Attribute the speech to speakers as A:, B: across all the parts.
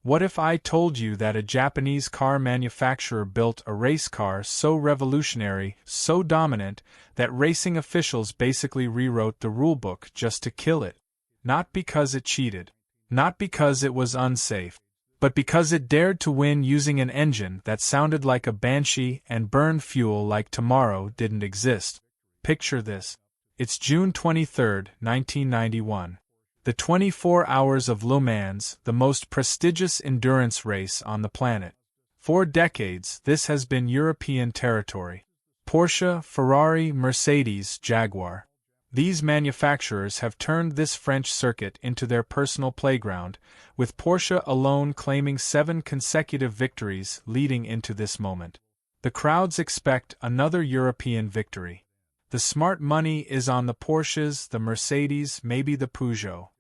A: What if I told you that a Japanese car manufacturer built a race car so revolutionary, so dominant, that racing officials basically rewrote the rulebook just to kill it? Not because it cheated. Not because it was unsafe. But because it dared to win using an engine that sounded like a banshee and burned fuel like tomorrow didn't exist. Picture this. It's June 23, 1991. The 24 Hours of Le Mans, the most prestigious endurance race on the planet. For decades, this has been European territory. Porsche, Ferrari, Mercedes, Jaguar. These manufacturers have turned this French circuit into their personal playground, with Porsche alone claiming 7 consecutive victories leading into this moment. The crowds expect another European victory. The smart money is on the Porsches, the Mercedes, maybe the Peugeot.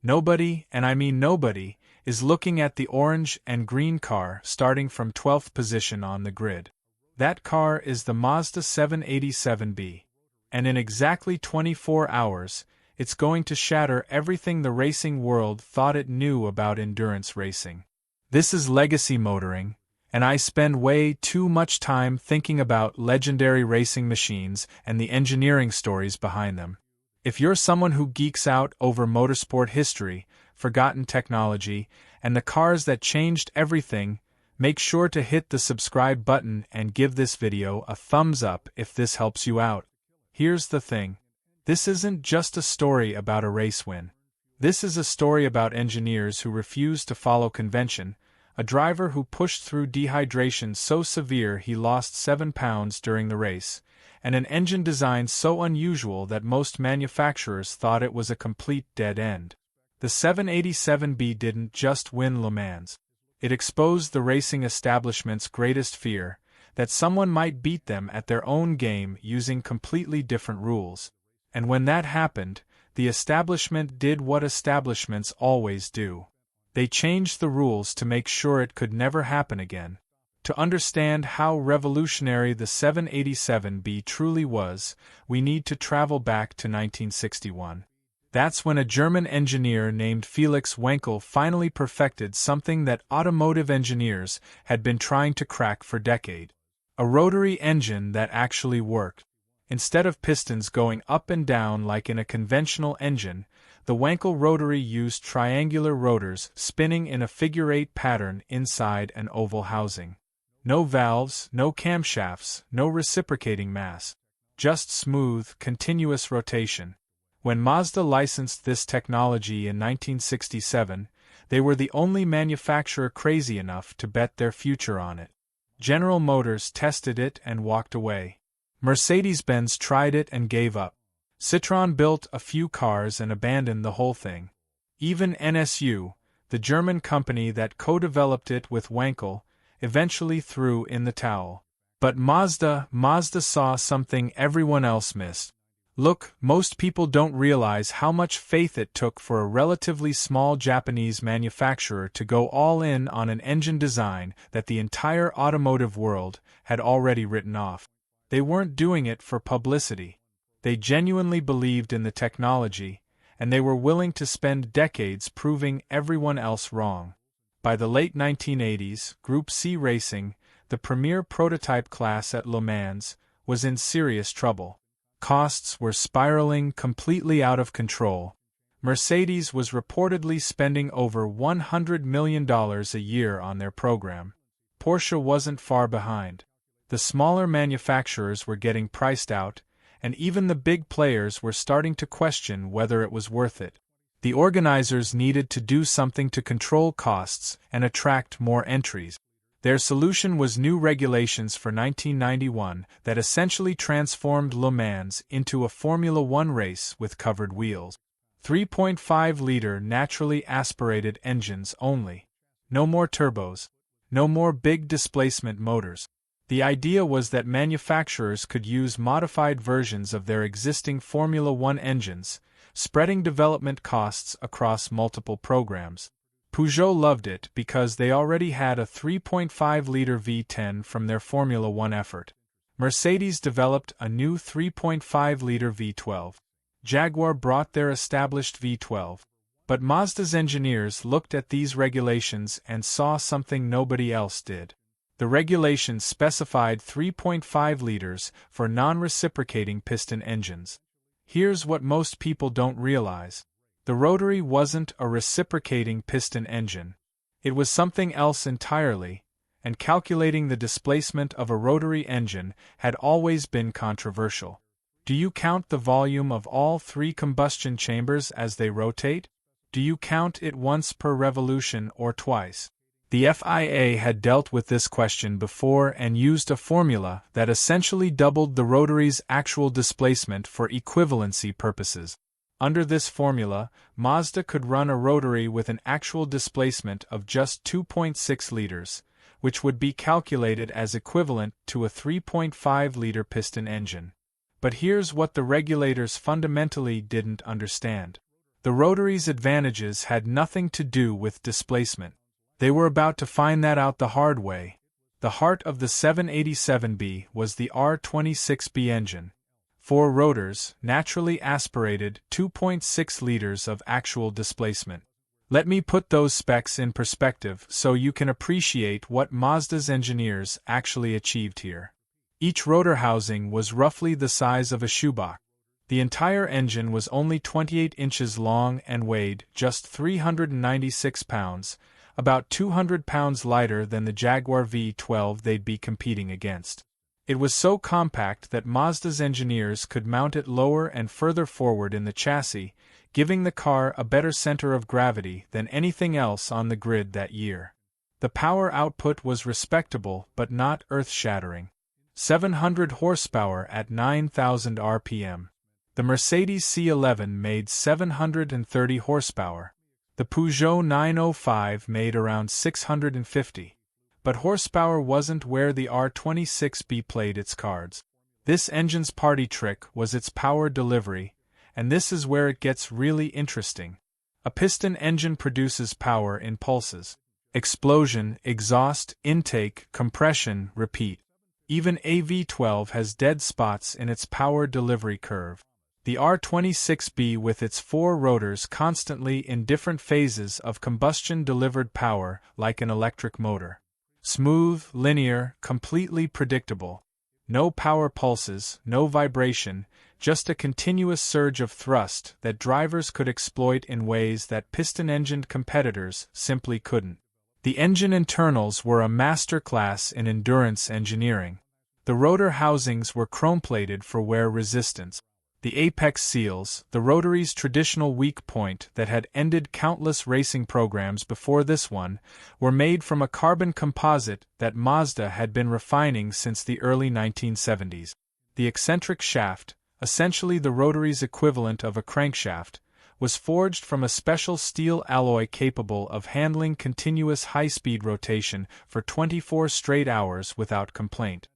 A: Nobody, and I mean nobody, is looking at the orange and green car starting from 12th position on the grid. That car is the Mazda 787B. And in exactly 24 hours, it's going to shatter everything the racing world thought it knew about endurance racing. This is legacy motoring, and I spend way too much time thinking about legendary racing machines and the engineering stories behind them. If you're someone who geeks out over motorsport history, forgotten technology, and the cars that changed everything, make sure to hit the subscribe button and give this video a thumbs up if this helps you out. Here's the thing. This isn't just a story about a race win. This is a story about engineers who refused to follow convention, a driver who pushed through dehydration so severe he lost 7 pounds during the race, and an engine design so unusual that most manufacturers thought it was a complete dead end. The 787B didn't just win Le Mans. It exposed the racing establishment's greatest fear, that someone might beat them at their own game using completely different rules. And when that happened, the establishment did what establishments always do. They changed the rules to make sure it could never happen again. To understand how revolutionary the 787B truly was, we need to travel back to 1961. That's when a German engineer named Felix Wankel finally perfected something that automotive engineers had been trying to crack for decades. A rotary engine that actually worked. Instead of pistons going up and down like in a conventional engine, the Wankel rotary used triangular rotors spinning in a figure-8 pattern inside an oval housing. No valves, no camshafts, no reciprocating mass. Just smooth, continuous rotation. When Mazda licensed this technology in 1967, they were the only manufacturer crazy enough to bet their future on it. General Motors tested it and walked away. Mercedes-Benz tried it and gave up. Citroën built a few cars and abandoned the whole thing. Even NSU, the German company that co-developed it with Wankel, eventually threw in the towel. But Mazda saw something everyone else missed. Look, most people don't realize how much faith it took for a relatively small Japanese manufacturer to go all in on an engine design that the entire automotive world had already written off. They weren't doing it for publicity. They genuinely believed in the technology, and they were willing to spend decades proving everyone else wrong. By the late 1980s, Group C racing, the premier prototype class at Le Mans, was in serious trouble. Costs were spiraling completely out of control. Mercedes was reportedly spending over $100 million a year on their program. Porsche wasn't far behind. The smaller manufacturers were getting priced out, and even the big players were starting to question whether it was worth it. The organizers needed to do something to control costs and attract more entries. Their solution was new regulations for 1991 that essentially transformed Le Mans into a Formula One race with covered wheels. 3.5-liter naturally aspirated engines only. No more turbos. No more big displacement motors. The idea was that manufacturers could use modified versions of their existing Formula One engines, spreading development costs across multiple programs. Peugeot loved it because they already had a 3.5-liter V10 from their Formula One effort. Mercedes developed a new 3.5-liter V12. Jaguar brought their established V12. But Mazda's engineers looked at these regulations and saw something nobody else did. The regulations specified 3.5 liters for non-reciprocating piston engines. Here's what most people don't realize. The rotary wasn't a reciprocating piston engine. It was something else entirely, and calculating the displacement of a rotary engine had always been controversial. Do you count the volume of all three combustion chambers as they rotate? Do you count it once per revolution or twice? The FIA had dealt with this question before and used a formula that essentially doubled the rotary's actual displacement for equivalency purposes. Under this formula, Mazda could run a rotary with an actual displacement of just 2.6 liters, which would be calculated as equivalent to a 3.5-liter piston engine. But here's what the regulators fundamentally didn't understand. The rotary's advantages had nothing to do with displacement. They were about to find that out the hard way. The heart of the 787B was the R26B engine. 4 rotors, naturally aspirated 2.6 liters of actual displacement. Let me put those specs in perspective so you can appreciate what Mazda's engineers actually achieved here. Each rotor housing was roughly the size of a shoebox. The entire engine was only 28 inches long and weighed just 396 pounds, about 200 pounds lighter than the Jaguar V12 they'd be competing against. It was so compact that Mazda's engineers could mount it lower and further forward in the chassis, giving the car a better center of gravity than anything else on the grid that year. The power output was respectable but not earth-shattering. 700 horsepower at 9,000 RPM. The Mercedes C11 made 730 horsepower. The Peugeot 905 made around 650. But horsepower wasn't where the R26B played its cards. This engine's party trick was its power delivery, and this is where it gets really interesting. A piston engine produces power in pulses. Explosion, exhaust, intake, compression, repeat. Even a V12 has dead spots in its power delivery curve. The R26B with its 4 rotors constantly in different phases of combustion delivered power like an electric motor. Smooth, linear, completely predictable. No power pulses, no vibration, just a continuous surge of thrust that drivers could exploit in ways that piston-engined competitors simply couldn't. The engine internals were a masterclass in endurance engineering. The rotor housings were chrome-plated for wear resistance. The apex seals, the rotary's traditional weak point that had ended countless racing programs before this one, were made from a carbon composite that Mazda had been refining since the early 1970s. The eccentric shaft, essentially the rotary's equivalent of a crankshaft, was forged from a special steel alloy capable of handling continuous high-speed rotation for 24 straight hours without complaint.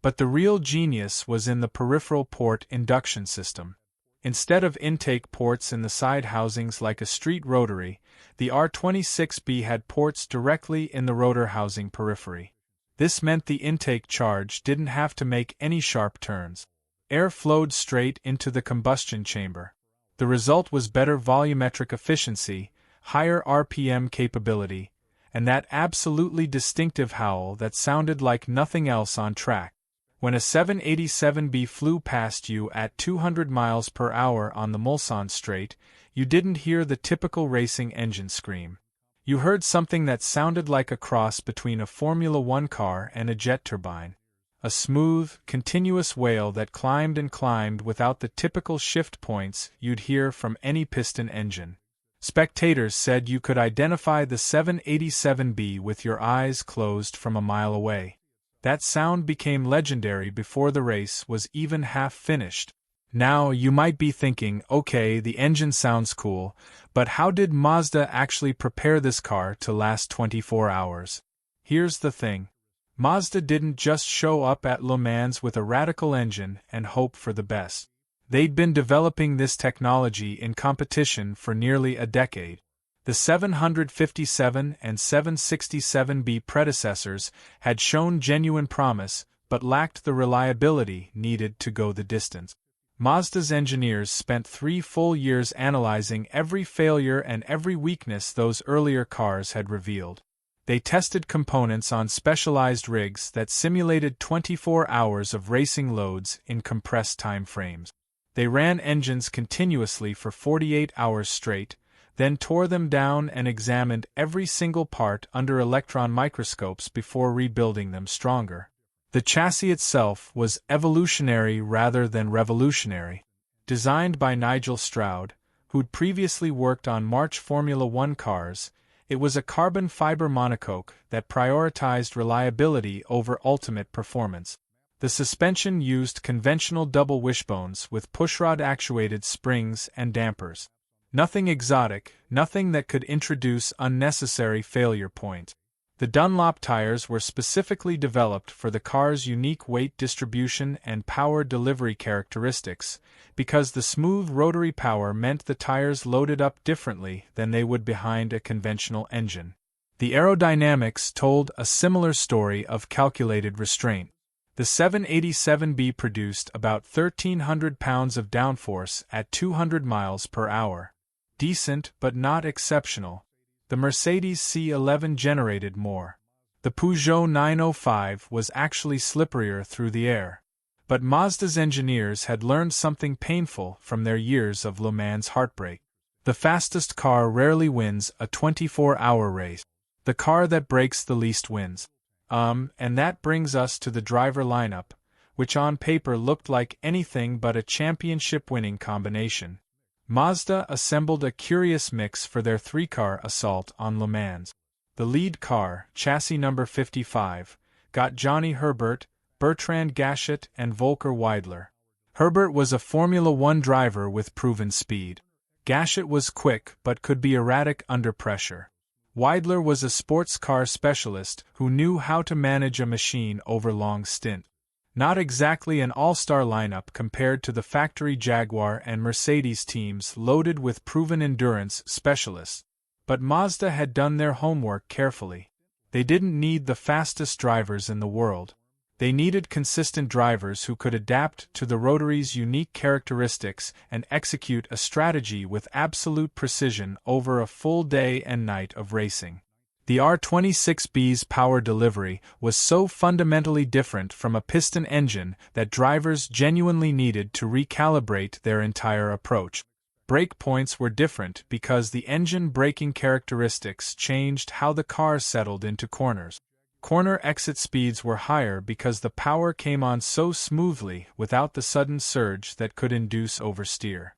A: But the real genius was in the peripheral port induction system. Instead of intake ports in the side housings like a street rotary, the R26B had ports directly in the rotor housing periphery. This meant the intake charge didn't have to make any sharp turns. Air flowed straight into the combustion chamber. The result was better volumetric efficiency, higher RPM capability, and that absolutely distinctive howl that sounded like nothing else on track. When a 787B flew past you at 200 miles per hour on the Mulsanne Straight, you didn't hear the typical racing engine scream. You heard something that sounded like a cross between a Formula One car and a jet turbine. A smooth, continuous wail that climbed and climbed without the typical shift points you'd hear from any piston engine. Spectators said you could identify the 787B with your eyes closed from a mile away. That sound became legendary before the race was even half finished. Now you might be thinking, okay, the engine sounds cool, but how did Mazda actually prepare this car to last 24 hours? Here's the thing. Mazda didn't just show up at Le Mans with a radical engine and hope for the best. They'd been developing this technology in competition for nearly a decade. The 757 and 767B predecessors had shown genuine promise but lacked the reliability needed to go the distance. Mazda's engineers spent 3 full years analyzing every failure and every weakness those earlier cars had revealed. They tested components on specialized rigs that simulated 24 hours of racing loads in compressed time frames. They ran engines continuously for 48 hours straight, then tore them down and examined every single part under electron microscopes before rebuilding them stronger. The chassis itself was evolutionary rather than revolutionary. Designed by Nigel Stroud, who'd previously worked on March Formula One cars, it was a carbon fiber monocoque that prioritized reliability over ultimate performance. The suspension used conventional double wishbones with pushrod-actuated springs and dampers. Nothing exotic, nothing that could introduce unnecessary failure points. The Dunlop tires were specifically developed for the car's unique weight distribution and power delivery characteristics, because the smooth rotary power meant the tires loaded up differently than they would behind a conventional engine. The aerodynamics told a similar story of calculated restraint. The 787B produced about 1,300 pounds of downforce at 200 miles per hour. Decent but not exceptional. The Mercedes C11 generated more. The Peugeot 905 was actually slipperier through the air. But Mazda's engineers had learned something painful from their years of Le Mans heartbreak. The fastest car rarely wins a 24-hour race. The car that breaks the least wins. And that brings us to the driver lineup, which on paper looked like anything but a championship-winning combination. Mazda assembled a curious mix for their 3-car assault on Le Mans. The lead car, chassis number 55, got Johnny Herbert, Bertrand Gachet and Volker Weidler. Herbert was a Formula One driver with proven speed. Gachet was quick but could be erratic under pressure. Weidler was a sports car specialist who knew how to manage a machine over long stints. Not exactly an all-star lineup compared to the factory Jaguar and Mercedes teams loaded with proven endurance specialists. But Mazda had done their homework carefully. They didn't need the fastest drivers in the world. They needed consistent drivers who could adapt to the rotary's unique characteristics and execute a strategy with absolute precision over a full day and night of racing. The R26B's power delivery was so fundamentally different from a piston engine that drivers genuinely needed to recalibrate their entire approach. Brake points were different because the engine braking characteristics changed how the car settled into corners. Corner exit speeds were higher because the power came on so smoothly without the sudden surge that could induce oversteer.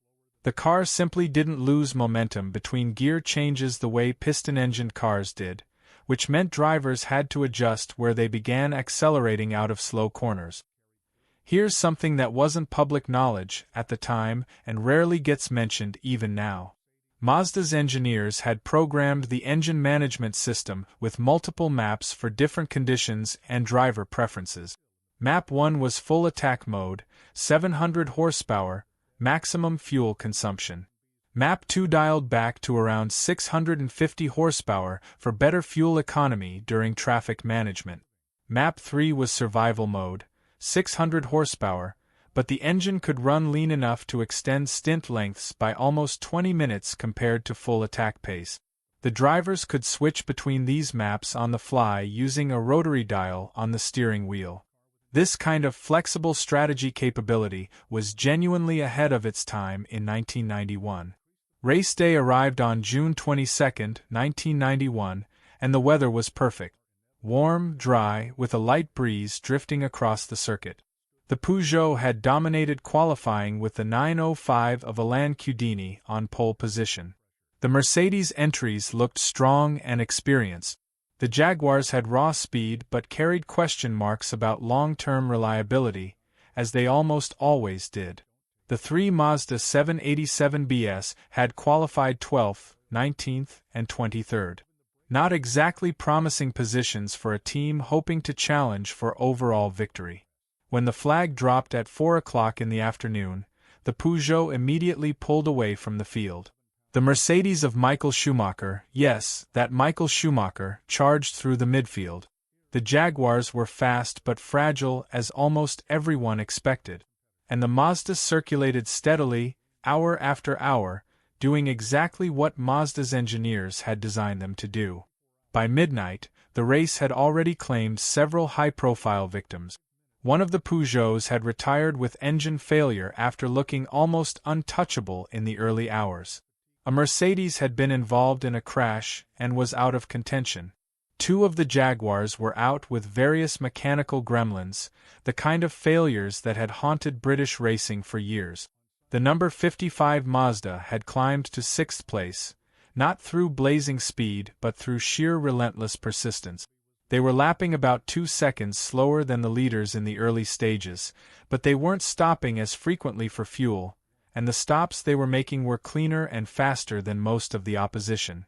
A: The car simply didn't lose momentum between gear changes the way piston-engined cars did, which meant drivers had to adjust where they began accelerating out of slow corners. Here's something that wasn't public knowledge at the time and rarely gets mentioned even now. Mazda's engineers had programmed the engine management system with multiple maps for different conditions and driver preferences. Map 1 was full attack mode, 700 horsepower, maximum fuel consumption. Map 2 dialed back to around 650 horsepower for better fuel economy during traffic management. Map 3 was survival mode, 600 horsepower, but the engine could run lean enough to extend stint lengths by almost 20 minutes compared to full attack pace. The drivers could switch between these maps on the fly using a rotary dial on the steering wheel. This kind of flexible strategy capability was genuinely ahead of its time in 1991. Race day arrived on June 22, 1991, and the weather was perfect. Warm, dry, with a light breeze drifting across the circuit. The Peugeot had dominated qualifying with the 905 of Alain Cudini on pole position. The Mercedes entries looked strong and experienced. The Jaguars had raw speed but carried question marks about long-term reliability, as they almost always did. The 3 Mazda 787Bs had qualified 12th, 19th, and 23rd. Not exactly promising positions for a team hoping to challenge for overall victory. When the flag dropped at 4 o'clock in the afternoon, the Peugeot immediately pulled away from the field. The Mercedes of Michael Schumacher, yes, that Michael Schumacher, charged through the midfield. The Jaguars were fast but fragile as almost everyone expected. and the Mazda circulated steadily, hour after hour, doing exactly what Mazda's engineers had designed them to do. By midnight, the race had already claimed several high-profile victims. One of the Peugeots had retired with engine failure after looking almost untouchable in the early hours. A Mercedes had been involved in a crash and was out of contention. Two of the Jaguars were out with various mechanical gremlins, the kind of failures that had haunted British racing for years. The number 55 Mazda had climbed to 6th place, not through blazing speed but through sheer relentless persistence. They were lapping about 2 seconds slower than the leaders in the early stages, but they weren't stopping as frequently for fuel, and the stops they were making were cleaner and faster than most of the opposition.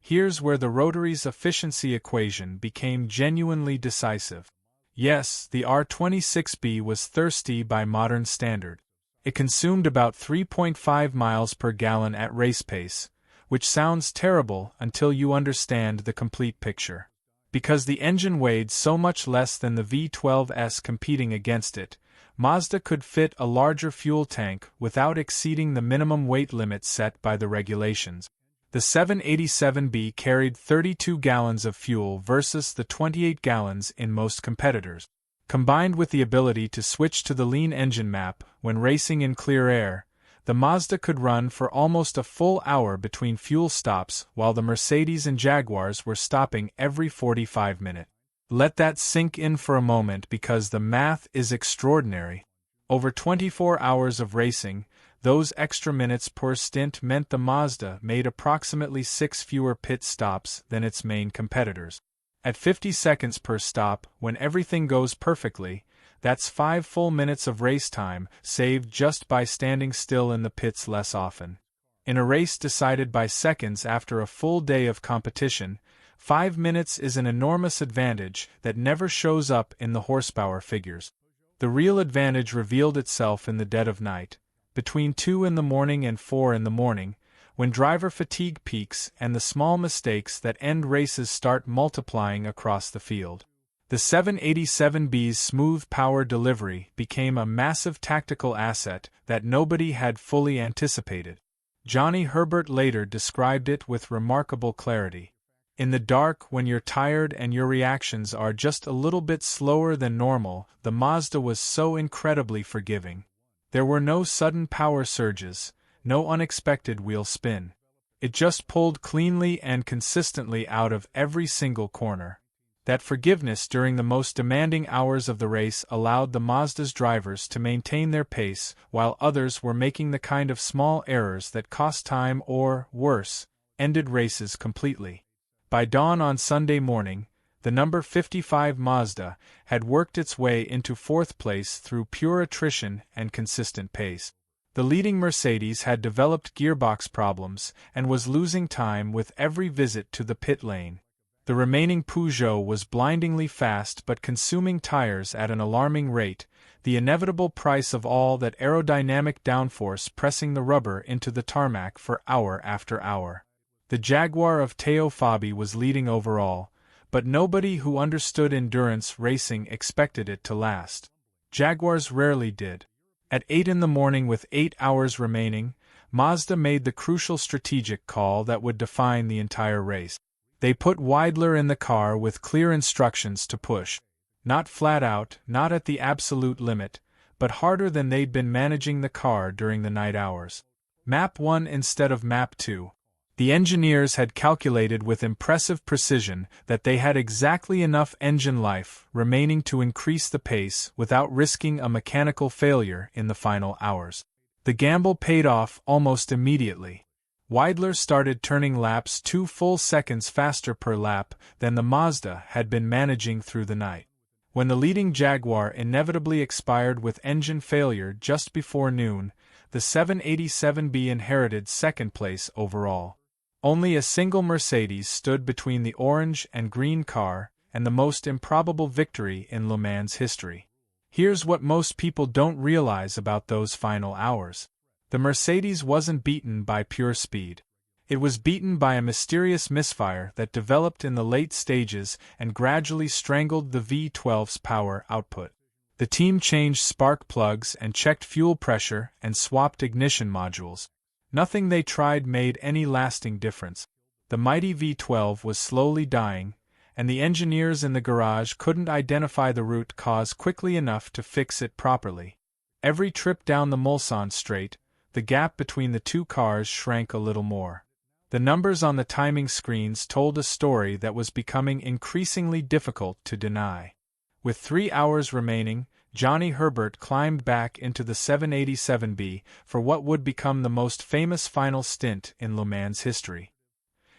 A: Here's where the rotary's efficiency equation became genuinely decisive. Yes, the R26B was thirsty by modern standard. It consumed about 3.5 miles per gallon at race pace, which sounds terrible until you understand the complete picture. Because the engine weighed so much less than the V12s competing against it, Mazda could fit a larger fuel tank without exceeding the minimum weight limit set by the regulations. The 787B carried 32 gallons of fuel versus the 28 gallons in most competitors. Combined with the ability to switch to the lean engine map when racing in clear air, the Mazda could run for almost a full hour between fuel stops while the Mercedes and Jaguars were stopping every 45 minutes. Let that sink in for a moment because the math is extraordinary. Over 24 hours of racing, those extra minutes per stint meant the Mazda made approximately 6 fewer pit stops than its main competitors. At 50 seconds per stop, when everything goes perfectly, that's 5 full minutes of race time saved just by standing still in the pits less often. In a race decided by seconds after a full day of competition, 5 minutes is an enormous advantage that never shows up in the horsepower figures. The real advantage revealed itself in the dead of night, between 2 in the morning and 4 in the morning, when driver fatigue peaks and the small mistakes that end races start multiplying across the field. The 787B's smooth power delivery became a massive tactical asset that nobody had fully anticipated. Johnny Herbert later described it with remarkable clarity. In the dark, when you're tired and your reactions are just a little bit slower than normal, the Mazda was so incredibly forgiving. There were no sudden power surges, no unexpected wheel spin. It just pulled cleanly and consistently out of every single corner. That forgiveness during the most demanding hours of the race allowed the Mazda's drivers to maintain their pace while others were making the kind of small errors that cost time or, worse, ended races completely. By dawn on Sunday morning, the number 55 Mazda had worked its way into 4th place through pure attrition and consistent pace. The leading Mercedes had developed gearbox problems and was losing time with every visit to the pit lane. The remaining Peugeot was blindingly fast but consuming tires at an alarming rate, the inevitable price of all that aerodynamic downforce pressing the rubber into the tarmac for hour after hour. The Jaguar of Teo Fabi was leading overall, but nobody who understood endurance racing expected it to last. Jaguars rarely did. At 8 in the morning with 8 hours remaining, Mazda made the crucial strategic call that would define the entire race. They put Weidler in the car with clear instructions to push. Not flat out, not at the absolute limit, but harder than they'd been managing the car during the night hours. Map 1 instead of Map 2. The engineers had calculated with impressive precision that they had exactly enough engine life remaining to increase the pace without risking a mechanical failure in the final hours. The gamble paid off almost immediately. Weidler started turning laps 2 full seconds faster per lap than the Mazda had been managing through the night. When the leading Jaguar inevitably expired with engine failure just before noon, the 787B inherited 2nd place overall. Only a single Mercedes stood between the orange and green car and the most improbable victory in Le Mans history. Here's what most people don't realize about those final hours. The Mercedes wasn't beaten by pure speed. It was beaten by a mysterious misfire that developed in the late stages and gradually strangled the V12's power output. The team changed spark plugs and checked fuel pressure and swapped ignition modules. Nothing they tried made any lasting difference. The mighty V12 was slowly dying, and the engineers in the garage couldn't identify the root cause quickly enough to fix it properly. Every trip down the Mulsanne straight, the gap between the two cars shrank a little more. The numbers on the timing screens told a story that was becoming increasingly difficult to deny. With 3 hours remaining, Johnny Herbert climbed back into the 787B for what would become the most famous final stint in Le Mans history.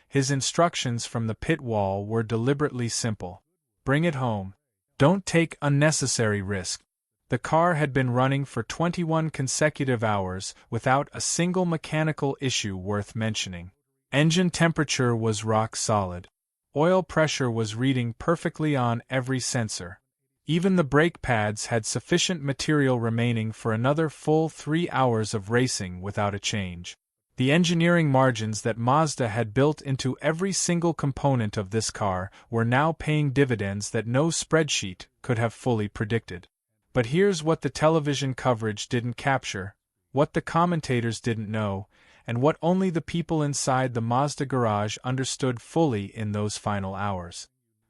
A: His instructions from the pit wall were deliberately simple. Bring it home. Don't take unnecessary risk. The car had been running for 21 consecutive hours without a single mechanical issue worth mentioning. Engine temperature was rock solid. Oil pressure was reading perfectly on every sensor. Even the brake pads had sufficient material remaining for another full 3 hours of racing without a change. The engineering margins that Mazda had built into every single component of this car were now paying dividends that no spreadsheet could have fully predicted. But here's what the television coverage didn't capture, what the commentators didn't know, and what only the people inside the Mazda garage understood fully in those final hours.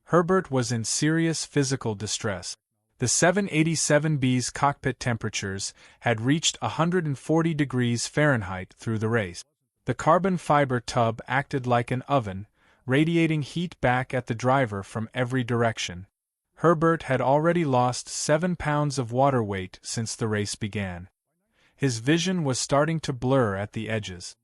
A: Herbert was in serious physical distress. The 787B's cockpit temperatures had reached 140 degrees Fahrenheit through the race. The carbon fiber tub acted like an oven, radiating heat back at the driver from every direction. Herbert had already lost 7 pounds of water weight since the race began. His vision was starting to blur at the edges.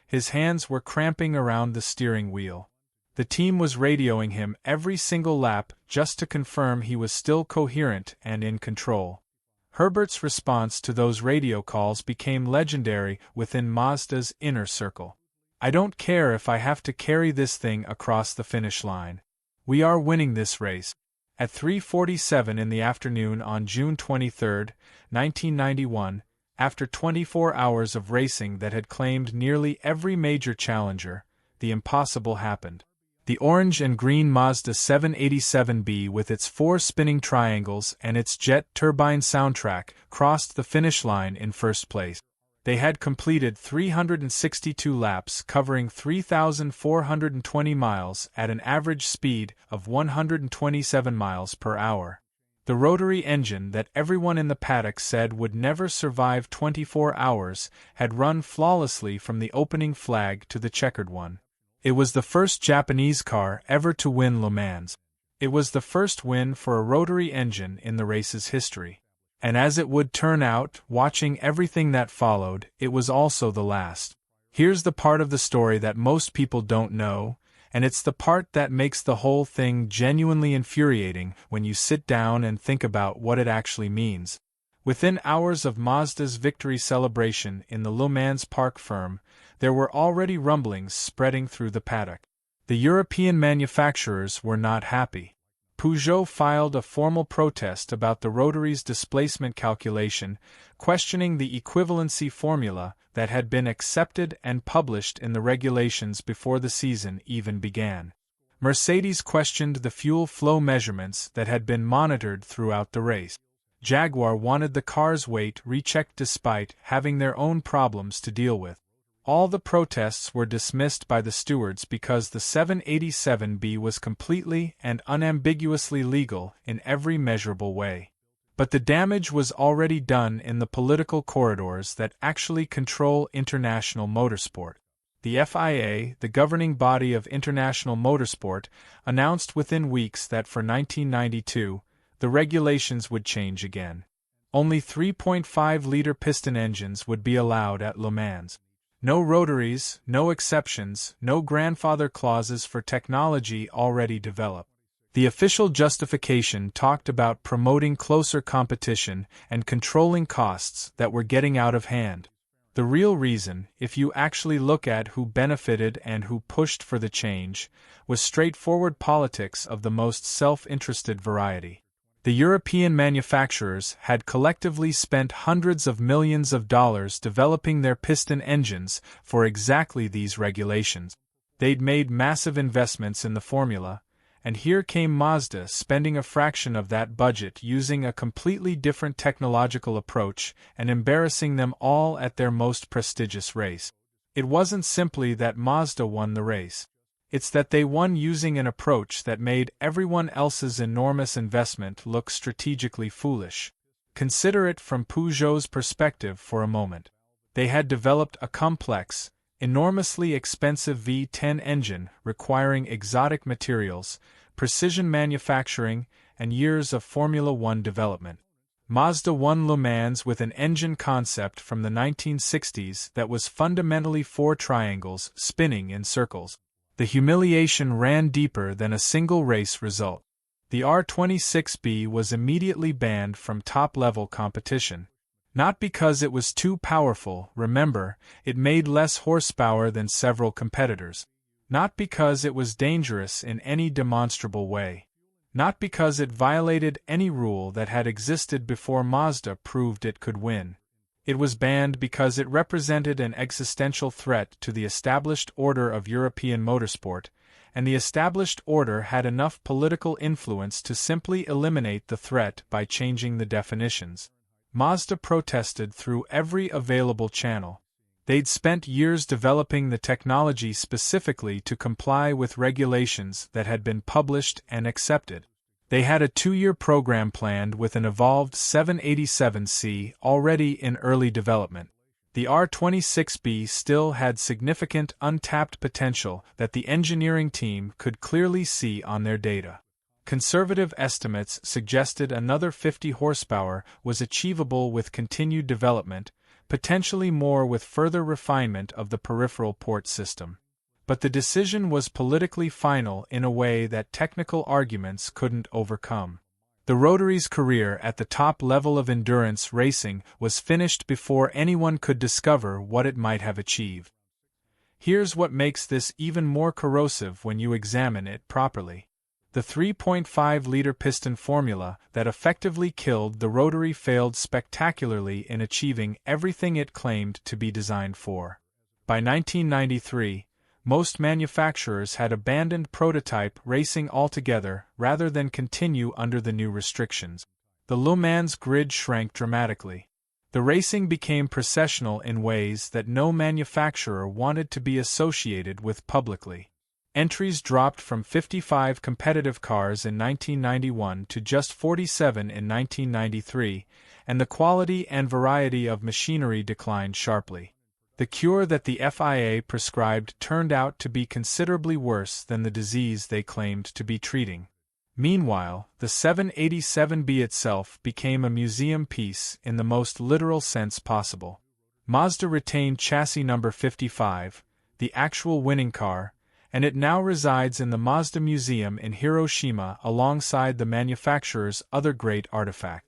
A: His hands were cramping around the steering wheel. The team was radioing him every single lap just to confirm he was still coherent and in control. Herbert's response to those radio calls became legendary within Mazda's inner circle. "I don't care if I have to carry this thing across the finish line. We are winning this race." At 3:47 in the afternoon on June 23, 1991, after 24 hours of racing that had claimed nearly every major challenger, the impossible happened. The orange and green Mazda 787B with its 4 spinning triangles and its jet turbine soundtrack crossed the finish line in first place. They had completed 362 laps covering 3,420 miles at an average speed of 127 miles per hour. The rotary engine that everyone in the paddock said would never survive 24 hours had run flawlessly from the opening flag to the checkered one. It was the first Japanese car ever to win Le Mans. It was the first win for a rotary engine in the race's history. And as it would turn out, watching everything that followed, it was also the last. Here's the part of the story that most people don't know, and it's the part that makes the whole thing genuinely infuriating when you sit down and think about what it actually means. Within hours of Mazda's victory celebration in the Le Mans Park firm, there were already rumblings spreading through the paddock. The European manufacturers were not happy. Peugeot filed a formal protest about the rotary's displacement calculation, questioning the equivalency formula that had been accepted and published in the regulations before the season even began. Mercedes questioned the fuel flow measurements that had been monitored throughout the race. Jaguar wanted the car's weight rechecked despite having their own problems to deal with. All the protests were dismissed by the stewards because the 787B was completely and unambiguously legal in every measurable way. But the damage was already done in the political corridors that actually control international motorsport. The FIA, the governing body of international motorsport, announced within weeks that for 1992, the regulations would change again. Only 3.5-liter piston engines would be allowed at Le Mans. No rotaries, no exceptions, no grandfather clauses for technology already developed. The official justification talked about promoting closer competition and controlling costs that were getting out of hand. The real reason, if you actually look at who benefited and who pushed for the change, was straightforward politics of the most self-interested variety. The European manufacturers had collectively spent hundreds of millions of dollars developing their piston engines for exactly these regulations. They'd made massive investments in the formula, And here came Mazda spending a fraction of that budget using a completely different technological approach and embarrassing them all at their most prestigious race. It wasn't simply that Mazda won the race. It's that they won using an approach that made everyone else's enormous investment look strategically foolish. Consider it from Peugeot's perspective for a moment. They had developed a complex, enormously expensive V10 engine requiring exotic materials, precision manufacturing, and years of Formula One development. Mazda won Le Mans with an engine concept from the 1960s that was fundamentally four triangles spinning in circles. The humiliation ran deeper than a single race result. The R26B was immediately banned from top-level competition. Not because it was too powerful, remember, it made less horsepower than several competitors. Not because it was dangerous in any demonstrable way. Not because it violated any rule that had existed before Mazda proved it could win. It was banned because it represented an existential threat to the established order of European motorsport, and the established order had enough political influence to simply eliminate the threat by changing the definitions. Mazda protested through every available channel. They'd spent years developing the technology specifically to comply with regulations that had been published and accepted. They had a 2-year program planned with an evolved 787C already in early development. The R26B still had significant untapped potential that the engineering team could clearly see on their data. Conservative estimates suggested another 50 horsepower was achievable with continued development, potentially more with further refinement of the peripheral port system. But the decision was politically final in a way that technical arguments couldn't overcome. The Rotary's career at the top level of endurance racing was finished before anyone could discover what it might have achieved. Here's what makes this even more corrosive when you examine it properly. The 3.5-liter piston formula that effectively killed the Rotary failed spectacularly in achieving everything it claimed to be designed for. By 1993, most manufacturers had abandoned prototype racing altogether rather than continue under the new restrictions. The Le Mans grid shrank dramatically. The racing became processional in ways that no manufacturer wanted to be associated with publicly. Entries dropped from 55 competitive cars in 1991 to just 47 in 1993, and the quality and variety of machinery declined sharply. The cure that the FIA prescribed turned out to be considerably worse than the disease they claimed to be treating. Meanwhile, the 787B itself became a museum piece in the most literal sense possible. Mazda retained chassis number 55, the actual winning car, and it now resides in the Mazda Museum in Hiroshima alongside the manufacturer's other great artifact.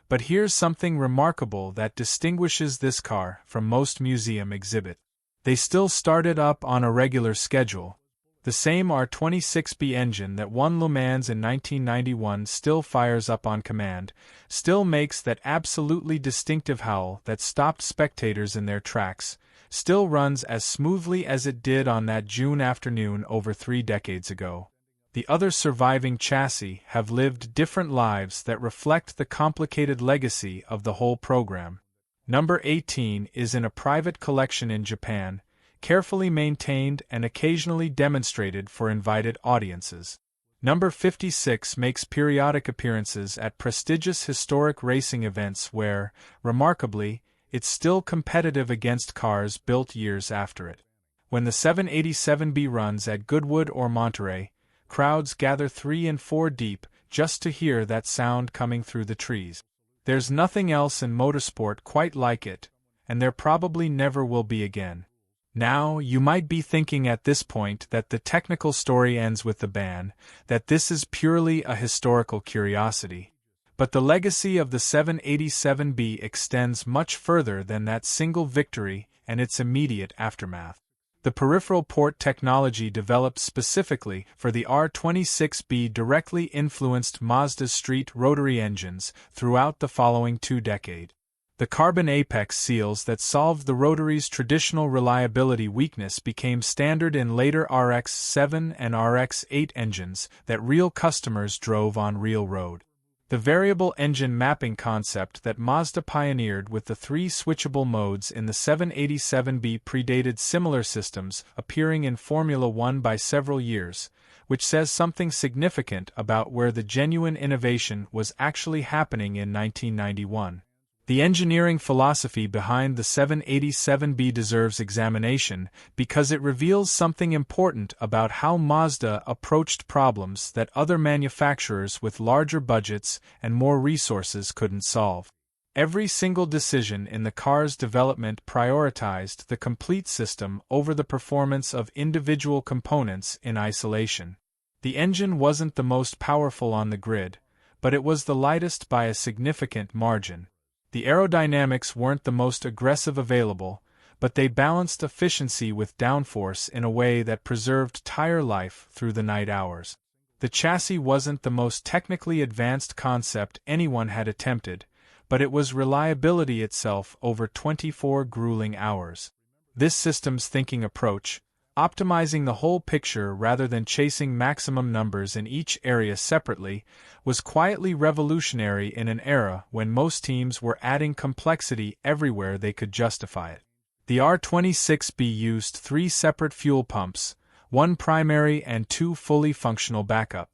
A: But here's something remarkable that distinguishes this car from most museum exhibits. They still started up on a regular schedule. The same R26B engine that won Le Mans in 1991 still fires up on command, still makes that absolutely distinctive howl that stopped spectators in their tracks, still runs as smoothly as it did on that June afternoon over 3 decades ago. The other surviving chassis have lived different lives that reflect the complicated legacy of the whole program. Number 18 is in a private collection in Japan, carefully maintained and occasionally demonstrated for invited audiences. Number 56 makes periodic appearances at prestigious historic racing events where, remarkably, it's still competitive against cars built years after it. When the 787B runs at Goodwood or Monterey, crowds gather 3 and 4 deep just to hear that sound coming through the trees. There's nothing else in motorsport quite like it, and there probably never will be again. Now, you might be thinking at this point that the technical story ends with the ban, that this is purely a historical curiosity. But the legacy of the 787B extends much further than that single victory and its immediate aftermath. The peripheral port technology developed specifically for the R26B directly influenced Mazda's street rotary engines throughout the following 2 decades. The carbon apex seals that solved the rotary's traditional reliability weakness became standard in later RX-7 and RX-8 engines that real customers drove on real road. The variable engine mapping concept that Mazda pioneered with the 3 switchable modes in the 787B predated similar systems appearing in Formula One by several years, which says something significant about where the genuine innovation was actually happening in 1991. The engineering philosophy behind the 787B deserves examination because it reveals something important about how Mazda approached problems that other manufacturers with larger budgets and more resources couldn't solve. Every single decision in the car's development prioritized the complete system over the performance of individual components in isolation. The engine wasn't the most powerful on the grid, but it was the lightest by a significant margin. The aerodynamics weren't the most aggressive available, but they balanced efficiency with downforce in a way that preserved tire life through the night hours. The chassis wasn't the most technically advanced concept anyone had attempted, but it was reliability itself over 24 grueling hours. This systems thinking approach, optimizing the whole picture rather than chasing maximum numbers in each area separately, was quietly revolutionary in an era when most teams were adding complexity everywhere they could justify it. The R26B used 3 separate fuel pumps, 1 primary and 2 fully functional backup.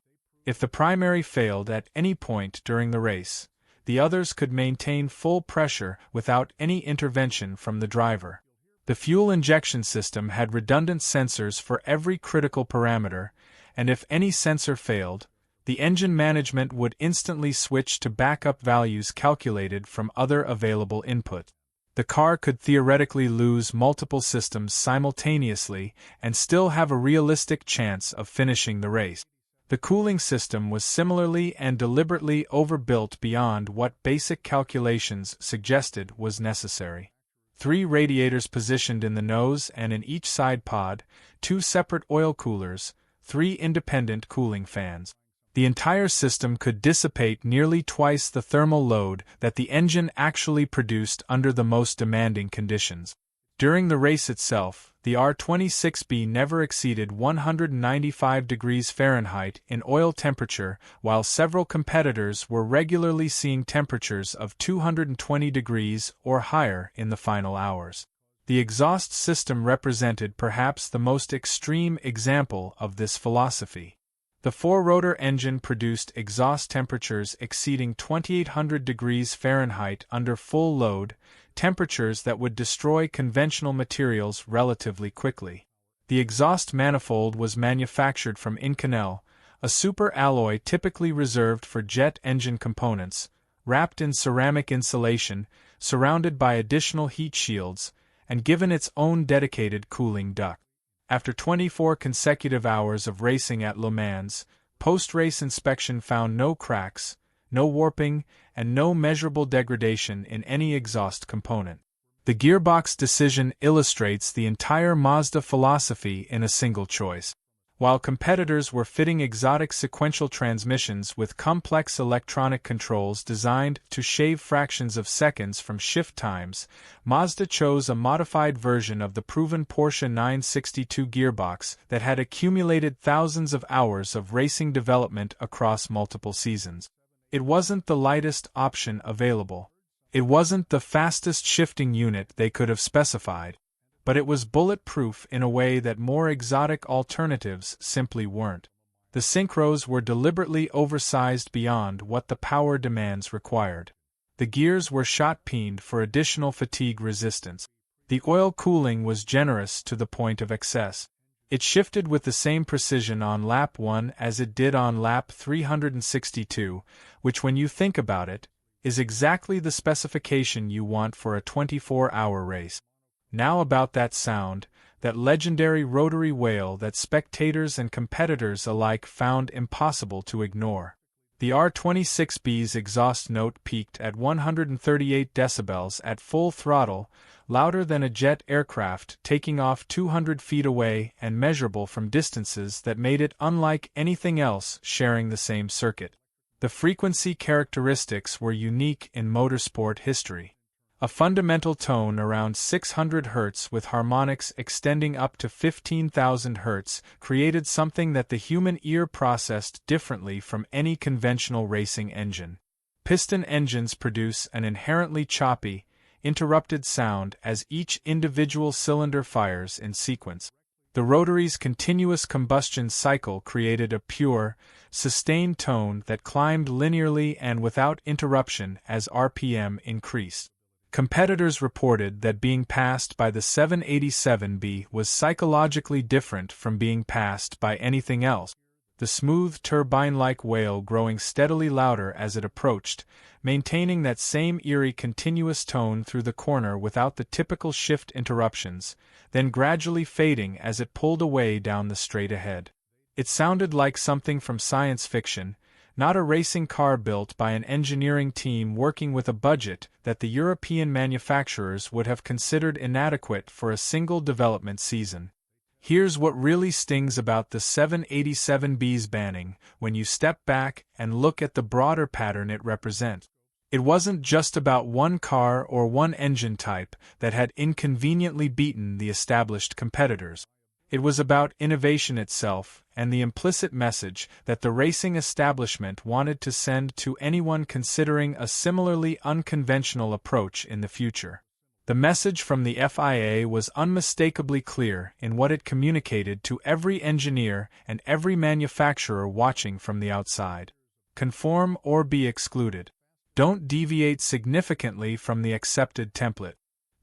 A: If the primary failed at any point during the race, the others could maintain full pressure without any intervention from the driver. The fuel injection system had redundant sensors for every critical parameter, and if any sensor failed, the engine management would instantly switch to backup values calculated from other available input. The car could theoretically lose multiple systems simultaneously and still have a realistic chance of finishing the race. The cooling system was similarly and deliberately overbuilt beyond what basic calculations suggested was necessary. 3 radiators positioned in the nose and in each side pod, 2 separate oil coolers, 3 independent cooling fans. The entire system could dissipate nearly twice the thermal load that the engine actually produced under the most demanding conditions. During the race itself, the R26B never exceeded 195 degrees Fahrenheit in oil temperature, while several competitors were regularly seeing temperatures of 220 degrees or higher in the final hours. The exhaust system represented perhaps the most extreme example of this philosophy. The 4-rotor engine produced exhaust temperatures exceeding 2800 degrees Fahrenheit under full load, temperatures that would destroy conventional materials relatively quickly. The exhaust manifold was manufactured from Inconel, a super alloy typically reserved for jet engine components, wrapped in ceramic insulation, surrounded by additional heat shields, and given its own dedicated cooling duct. After 24 consecutive hours of racing at Le Mans, post-race inspection found no cracks, no warping, and no measurable degradation in any exhaust component. The gearbox decision illustrates the entire Mazda philosophy in a single choice. While competitors were fitting exotic sequential transmissions with complex electronic controls designed to shave fractions of seconds from shift times, Mazda chose a modified version of the proven Porsche 962 gearbox that had accumulated thousands of hours of racing development across multiple seasons. It wasn't the lightest option available. It wasn't the fastest shifting unit they could have specified. But it was bulletproof in a way that more exotic alternatives simply weren't. The synchros were deliberately oversized beyond what the power demands required. The gears were shot-peened for additional fatigue resistance. The oil cooling was generous to the point of excess. It shifted with the same precision on lap 1 as it did on lap 362, which, when you think about it, is exactly the specification you want for a 24-hour race. Now about that sound, that legendary rotary wail that spectators and competitors alike found impossible to ignore. The R26B's exhaust note peaked at 138 decibels at full throttle, louder than a jet aircraft taking off 200 feet away and measurable from distances that made it unlike anything else sharing the same circuit. The frequency characteristics were unique in motorsport history. A fundamental tone around 600 Hz with harmonics extending up to 15,000 Hz created something that the human ear processed differently from any conventional racing engine. Piston engines produce an inherently choppy, interrupted sound as each individual cylinder fires in sequence. The rotary's continuous combustion cycle created a pure, sustained tone that climbed linearly and without interruption as RPM increased. Competitors reported that being passed by the 787B was psychologically different from being passed by anything else, the smooth turbine-like wail growing steadily louder as it approached, maintaining that same eerie continuous tone through the corner without the typical shift interruptions, then gradually fading as it pulled away down the straight ahead. It sounded like something from science fiction, not a racing car built by an engineering team working with a budget that the European manufacturers would have considered inadequate for a single development season. Here's what really stings about the 787B's banning when you step back and look at the broader pattern it represents. It wasn't just about one car or one engine type that had inconveniently beaten the established competitors. It was about innovation itself and the implicit message that the racing establishment wanted to send to anyone considering a similarly unconventional approach in the future. The message from the FIA was unmistakably clear in what it communicated to every engineer and every manufacturer watching from the outside. Conform or be excluded. Don't deviate significantly from the accepted template.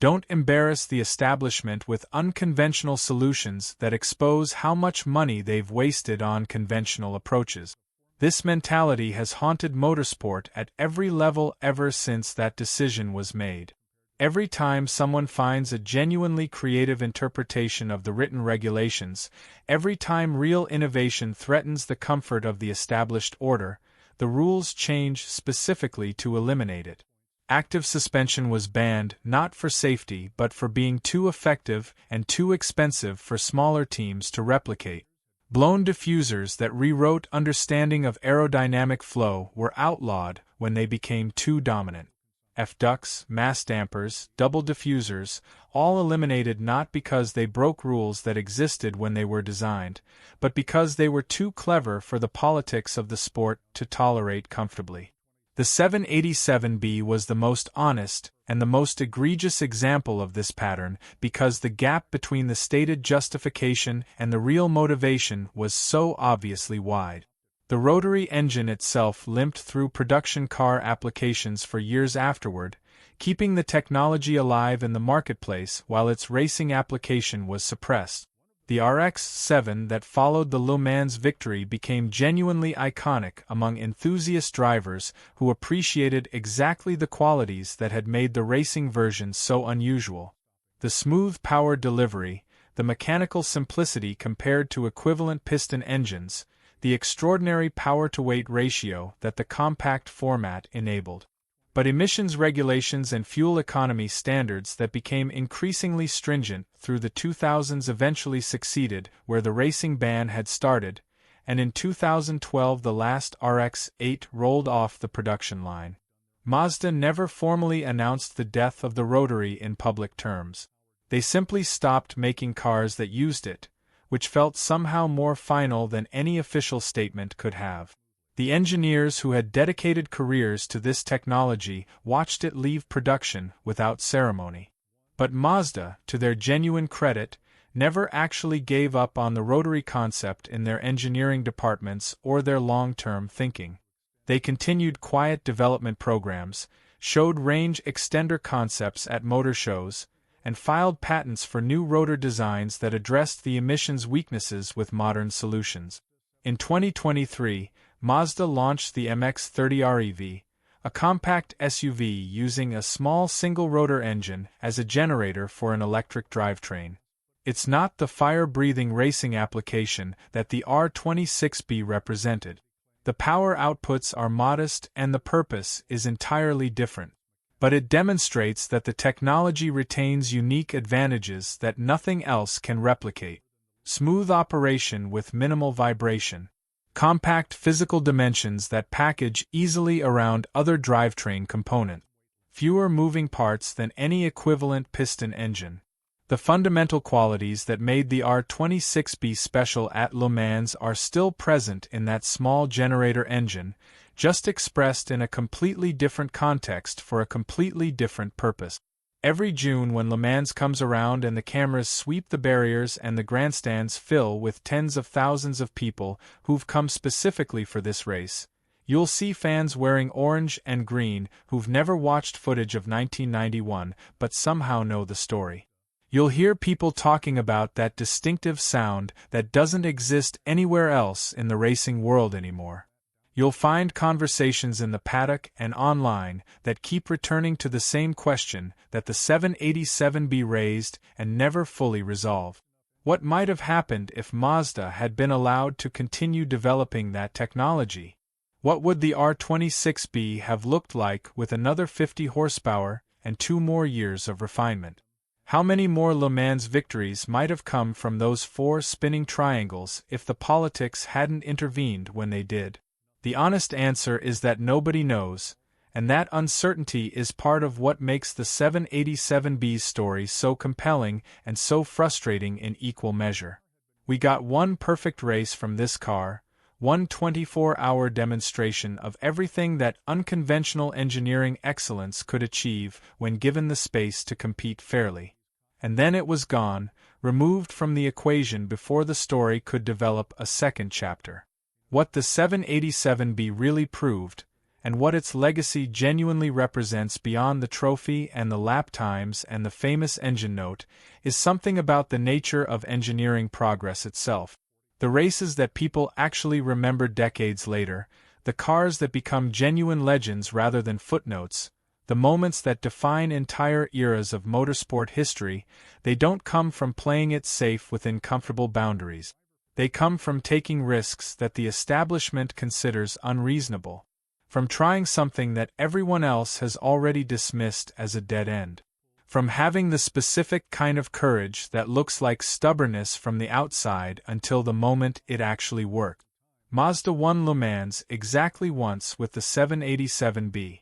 A: Don't embarrass the establishment with unconventional solutions that expose how much money they've wasted on conventional approaches. This mentality has haunted motorsport at every level ever since that decision was made. Every time someone finds a genuinely creative interpretation of the written regulations, every time real innovation threatens the comfort of the established order, the rules change specifically to eliminate it. Active suspension was banned not for safety but for being too effective and too expensive for smaller teams to replicate. Blown diffusers that rewrote understanding of aerodynamic flow were outlawed when they became too dominant. F-ducts, mass dampers, double diffusers, all eliminated not because they broke rules that existed when they were designed, but because they were too clever for the politics of the sport to tolerate comfortably. The 787B was the most honest and the most egregious example of this pattern because the gap between the stated justification and the real motivation was so obviously wide. The rotary engine itself limped through production car applications for years afterward, keeping the technology alive in the marketplace while its racing application was suppressed. The RX-7 that followed the Le Mans victory became genuinely iconic among enthusiast drivers who appreciated exactly the qualities that had made the racing version so unusual. The smooth power delivery, the mechanical simplicity compared to equivalent piston engines, the extraordinary power-to-weight ratio that the compact format enabled. But emissions regulations and fuel economy standards that became increasingly stringent through the 2000s eventually succeeded where the racing ban had started, and in 2012 the last RX-8 rolled off the production line. Mazda never formally announced the death of the rotary in public terms. They simply stopped making cars that used it, which felt somehow more final than any official statement could have. The engineers who had dedicated careers to this technology watched it leave production without ceremony. But Mazda, to their genuine credit, never actually gave up on the rotary concept in their engineering departments or their long-term thinking. They continued quiet development programs, showed range extender concepts at motor shows, and filed patents for new rotor designs that addressed the emissions weaknesses with modern solutions. In 2023, Mazda launched the MX-30R EV, a compact SUV using a small single-rotor engine as a generator for an electric drivetrain. It's not the fire-breathing racing application that the R26B represented. The power outputs are modest and the purpose is entirely different. But it demonstrates that the technology retains unique advantages that nothing else can replicate. Smooth operation with minimal vibration. Compact physical dimensions that package easily around other drivetrain components. fewer moving parts than any equivalent piston engine. The fundamental qualities that made the R26B special at Le Mans are still present in that small generator engine, just expressed in a completely different context for a completely different purpose. Every June when Le Mans comes around and the cameras sweep the barriers and the grandstands fill with tens of thousands of people who've come specifically for this race, you'll see fans wearing orange and green who've never watched footage of 1991 but somehow know the story. You'll hear people talking about that distinctive sound that doesn't exist anywhere else in the racing world anymore. You'll find conversations in the paddock and online that keep returning to the same question that the 787B raised and never fully resolved. What might have happened if Mazda had been allowed to continue developing that technology? What would the R26B have looked like with another 50 horsepower and 2 more years of refinement? How many more Le Mans victories might have come from those 4 spinning triangles if the politics hadn't intervened when they did? The honest answer is that nobody knows, and that uncertainty is part of what makes the 787B's story so compelling and so frustrating in equal measure. We got one perfect race from this car, one 24-hour demonstration of everything that unconventional engineering excellence could achieve when given the space to compete fairly. And then it was gone, removed from the equation before the story could develop a second chapter. What the 787B really proved, and what its legacy genuinely represents beyond the trophy and the lap times and the famous engine note, is something about the nature of engineering progress itself. The races that people actually remember decades later, the cars that become genuine legends rather than footnotes, the moments that define entire eras of motorsport history, they don't come from playing it safe within comfortable boundaries. They come from taking risks that the establishment considers unreasonable, from trying something that everyone else has already dismissed as a dead end, from having the specific kind of courage that looks like stubbornness from the outside until the moment it actually worked. Mazda won Le Mans exactly once with the 787B.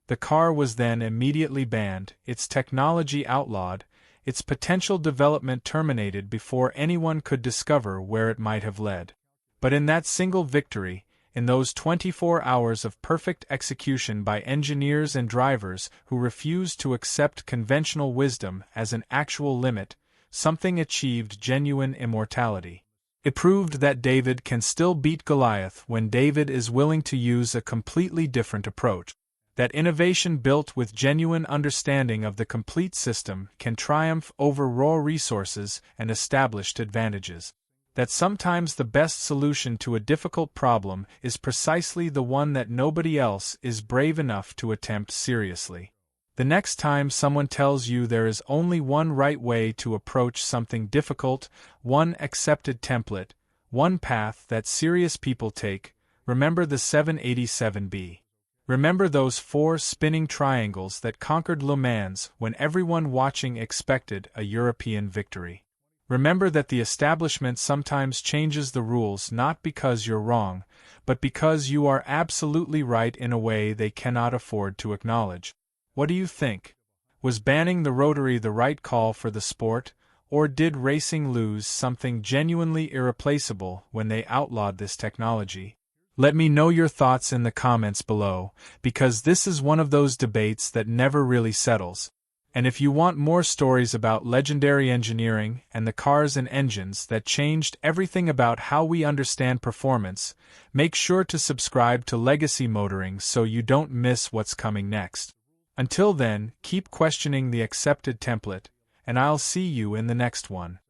A: The car was then immediately banned, its technology outlawed, its potential development terminated before anyone could discover where it might have led. But in that single victory, in those 24 hours of perfect execution by engineers and drivers who refused to accept conventional wisdom as an actual limit, something achieved genuine immortality. It proved that David can still beat Goliath when David is willing to use a completely different approach. That innovation built with genuine understanding of the complete system can triumph over raw resources and established advantages. That sometimes the best solution to a difficult problem is precisely the one that nobody else is brave enough to attempt seriously. The next time someone tells you there is only one right way to approach something difficult, one accepted template, one path that serious people take, remember the 787B. Remember those 4 spinning triangles that conquered Le Mans when everyone watching expected a European victory. Remember that the establishment sometimes changes the rules not because you're wrong, but because you are absolutely right in a way they cannot afford to acknowledge. What do you think? Was banning the rotary the right call for the sport, or did racing lose something genuinely irreplaceable when they outlawed this technology? Let me know your thoughts in the comments below, because this is one of those debates that never really settles. And if you want more stories about legendary engineering and the cars and engines that changed everything about how we understand performance, make sure to subscribe to Legacy Motoring so you don't miss what's coming next. Until then, keep questioning the accepted template, and I'll see you in the next one.